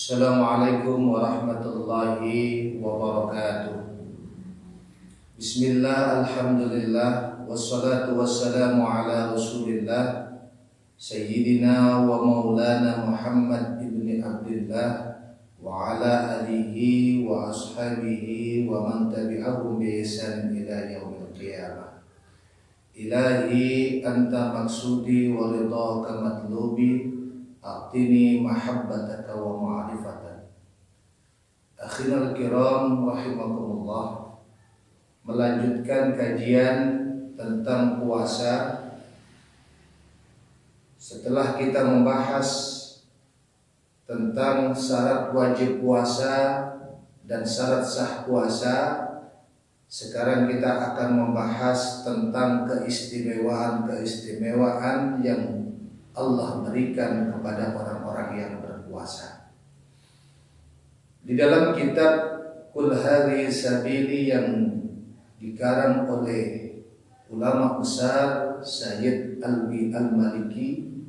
Assalamualaikum warahmatullahi wabarakatuh. Bismillah, alhamdulillah, wassalatu wassalamu ala rasulillah Sayyidina wa maulana Muhammad ibn Abdullah wa ala alihi wa ashabihi wa man tabi'ahum bi ihsan ila yaumil qiyamah. Ilahi anta maksudi wa ridhaka matlubi, a'tini mahabbataka wa ma'rifataka. Akhirul kiram rahimakumullah. Melanjutkan kajian tentang puasa. Setelah kita membahas tentang syarat wajib puasa dan syarat sah puasa, sekarang kita akan membahas tentang keistimewaan yang Allah berikan kepada orang-orang yang berpuasa. Di dalam kitab Qul Hadhihi Sabili yang dikarang oleh ulama besar Sayyid Alwi Al-Maliki,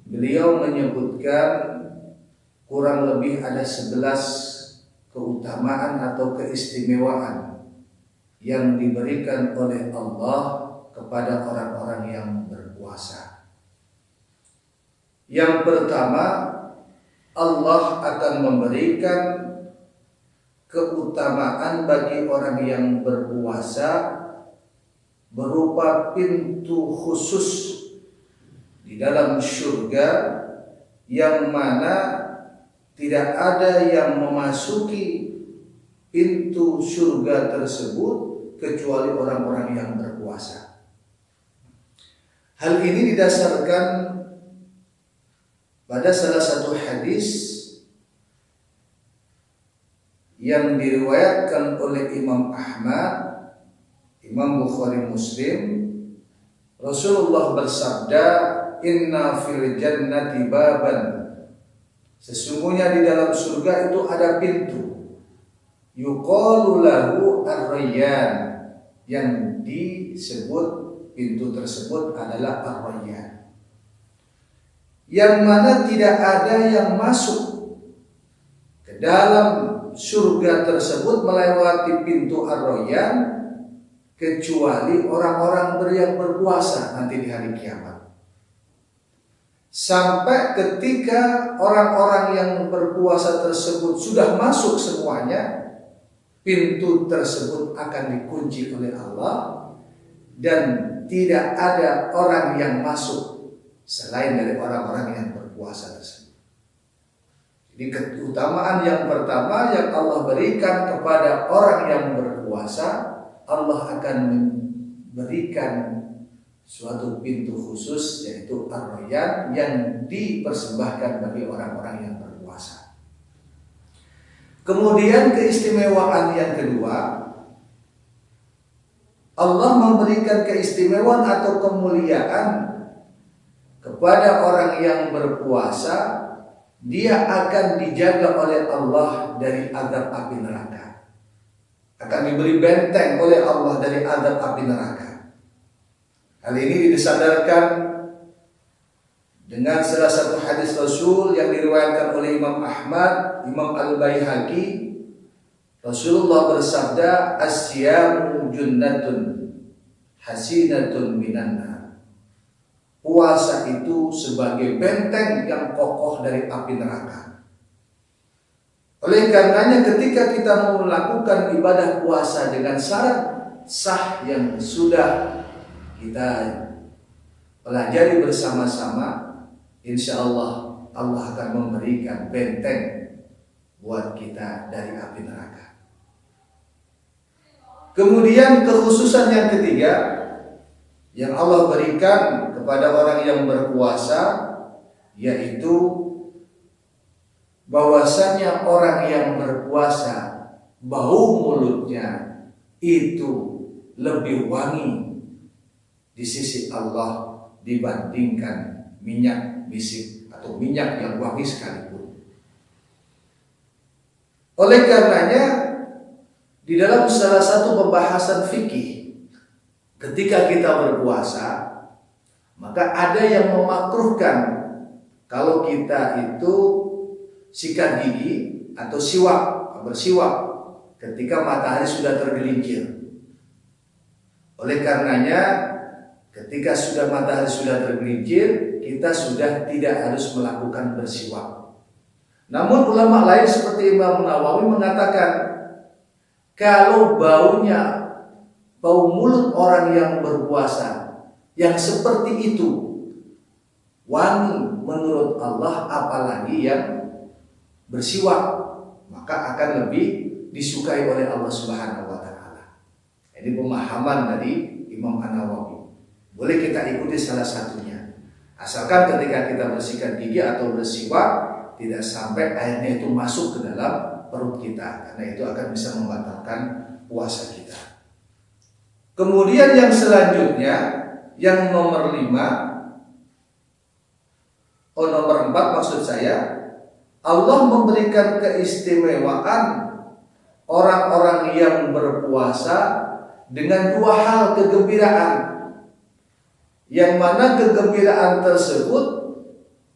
beliau menyebutkan kurang lebih ada 11 keutamaan atau keistimewaan yang diberikan oleh Allah kepada orang-orang yang berpuasa. Yang pertama, Allah akan memberikan keutamaan bagi orang yang berpuasa berupa pintu khusus di dalam surga yang mana tidak ada yang memasuki pintu surga tersebut kecuali orang-orang yang berpuasa. Hal ini didasarkan pada salah satu hadis yang diriwayatkan oleh Imam Ahmad, Imam Bukhari, Muslim. Rasulullah bersabda, "Inna fil jannati baban." Sesungguhnya di dalam surga itu ada pintu. Yuqalu lahu ar-rayyan. Yang disebut pintu tersebut adalah ar-rayyan. Yang mana tidak ada yang masuk ke dalam surga tersebut melewati pintu ar-rayyan kecuali orang-orang yang berpuasa nanti di hari kiamat. Sampai ketika orang-orang yang berpuasa tersebut sudah masuk semuanya, pintu tersebut akan dikunci oleh Allah dan tidak ada orang yang masuk selain dari orang-orang yang berpuasa tersebut. Jadi keutamaan yang pertama yang Allah berikan kepada orang yang berpuasa, Allah akan memberikan suatu pintu khusus yaitu ar-rayyan yang dipersembahkan bagi orang-orang yang berpuasa. Kemudian keistimewaan yang kedua, Allah memberikan keistimewaan atau kemuliaan kepada orang yang berpuasa. Dia akan dijaga oleh Allah dari azab api neraka, akan diberi benteng oleh Allah dari azab api neraka. Hal ini disadarkan dengan salah satu hadis Rasul yang diriwayatkan oleh Imam Ahmad, Imam Al-Baihaqi. Rasulullah bersabda, "As-siyamu junnatun hasinatun minan nar." Puasa itu sebagai benteng yang kokoh dari api neraka. Oleh karenanya ketika kita mau melakukan ibadah puasa dengan syarat sah yang sudah kita pelajari bersama-sama, insya Allah Allah akan memberikan benteng buat kita dari api neraka. Kemudian kekhususan yang ketiga yang Allah berikan kepada orang yang berpuasa, yaitu bahwasanya orang yang berpuasa bau mulutnya itu lebih wangi di sisi Allah dibandingkan minyak misik atau minyak yang wangi sekalipun. Oleh karenanya di dalam salah satu pembahasan fikih, ketika kita berpuasa, maka ada yang memakruhkan kalau kita itu sikat gigi atau siwak, bersiwak ketika matahari sudah tergelincir. Oleh karenanya ketika sudah matahari sudah tergelincir, kita sudah tidak harus melakukan bersiwak. Namun ulama lain seperti Imam Nawawi mengatakan kalau bau mulut orang yang berpuasa yang seperti itu wangi menurut Allah, apalagi yang bersiwak, maka akan lebih disukai oleh Allah Subhanahu wa taala. Ini pemahaman dari Imam An-Nawawi. Boleh kita ikuti salah satunya. Asalkan ketika kita bersihkan gigi atau bersiwak tidak sampai airnya itu masuk ke dalam perut kita, karena itu akan bisa membatalkan puasa kita. Kemudian yang selanjutnya, yang nomor 4 maksud saya, Allah memberikan keistimewaan orang-orang yang berpuasa dengan 2 hal kegembiraan, yang mana kegembiraan tersebut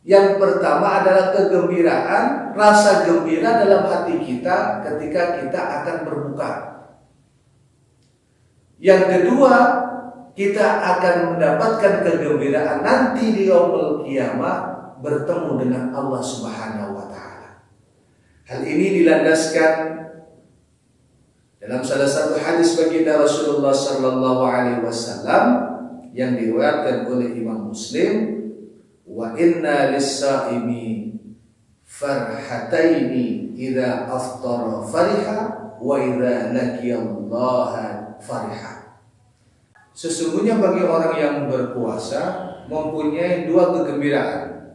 yang pertama adalah kegembiraan, rasa gembira dalam hati kita ketika kita akan berbuka. Yang kedua, kita akan mendapatkan kegembiraan nanti di yaumul qiyamah bertemu dengan Allah Subhanahu wa taala. Hal ini dilandaskan dalam salah satu hadis baginda Rasulullah sallallahu alaihi wasallam yang diriwayatkan oleh Imam Muslim, wa inna lis-saimi farhataini idza aftara fariha wa idza laqiyallaha fariha. Sesungguhnya bagi orang yang berpuasa mempunyai 2 kegembiraan.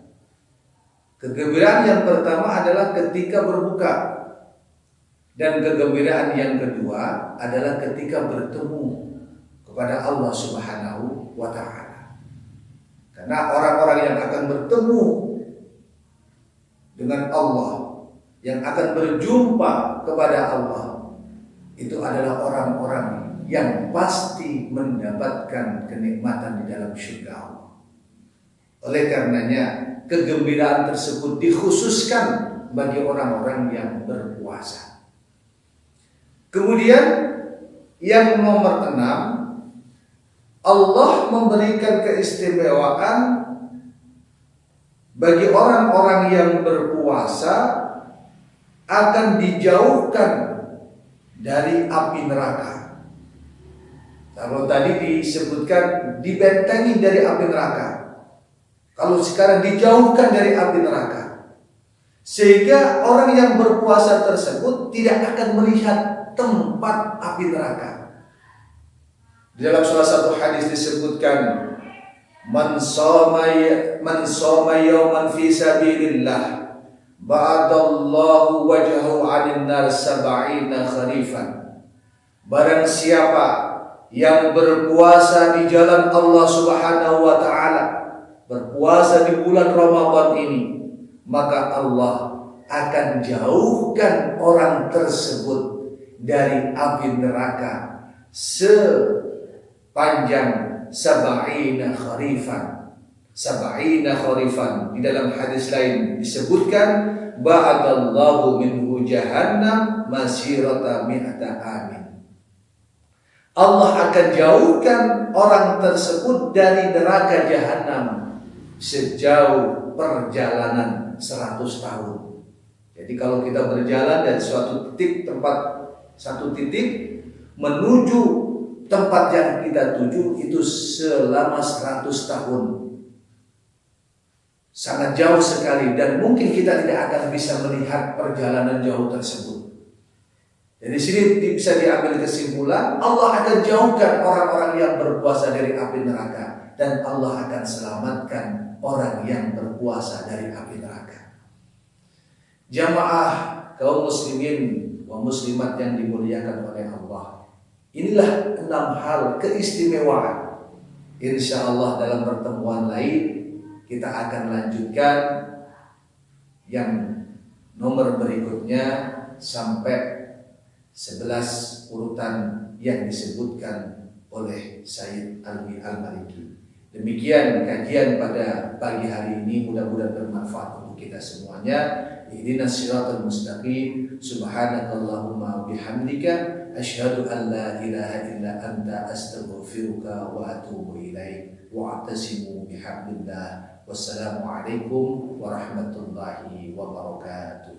Kegembiraan yang pertama adalah ketika berbuka, dan kegembiraan yang kedua adalah ketika bertemu kepada Allah Subhanahu wa taala. Karena orang-orang yang akan bertemu dengan Allah, yang akan berjumpa kepada Allah, itu adalah orang-orang yang pasti mendapatkan kenikmatan di dalam surga Allah. Oleh karenanya kegembiraan tersebut dikhususkan bagi orang-orang yang berpuasa. Kemudian yang nomor 6, Allah memberikan keistimewaan bagi orang-orang yang berpuasa akan dijauhkan dari api neraka. Kalau tadi disebutkan dibentengi dari api neraka, kalau sekarang dijauhkan dari api neraka, sehingga orang yang berpuasa tersebut tidak akan melihat tempat api neraka. Di dalam salah satu hadis disebutkan, man shoma yawman fi sabilillah ba'adallahu wajhahu 'anil nar 70 kharifan. Barang siapa yang berpuasa di jalan Allah Subhanahu wa taala, berpuasa di bulan Ramadan ini, maka Allah akan jauhkan orang tersebut dari api neraka sepanjang 70 kharifan. 70 kharifan. Di dalam hadis lain disebutkan ba'adallahu minhu jahannam masirata mi'ata amin. Allah akan jauhkan orang tersebut dari neraka jahanam sejauh perjalanan 100 tahun. Jadi kalau kita berjalan dari satu titik menuju tempat yang kita tuju itu selama 100 tahun. Sangat jauh sekali, dan mungkin kita tidak akan bisa melihat perjalanan jauh tersebut. Jadi sini bisa diambil kesimpulan, Allah akan jauhkan orang-orang yang berpuasa dari api neraka, dan Allah akan selamatkan orang yang berpuasa dari api neraka. Jamaah kaum muslimin wa muslimat yang dimuliakan oleh Allah, inilah 6 hal keistimewaan. Insya Allah dalam pertemuan lain kita akan lanjutkan yang nomor berikutnya sampai 11 urutan yang disebutkan oleh Sayyid Alwi Al-Maliki. Demikian kajian pada pagi hari ini, mudah-mudahan bermanfaat untuk kita semuanya. ihdinas siratal mustaqim, subhanakallahumma bihamdika asyhadu an la ilaha illa anta astaghfiruka wa atubu ilaik wa atasimu bihablillah. Wassalamualaikum warahmatullahi wabarakatuh.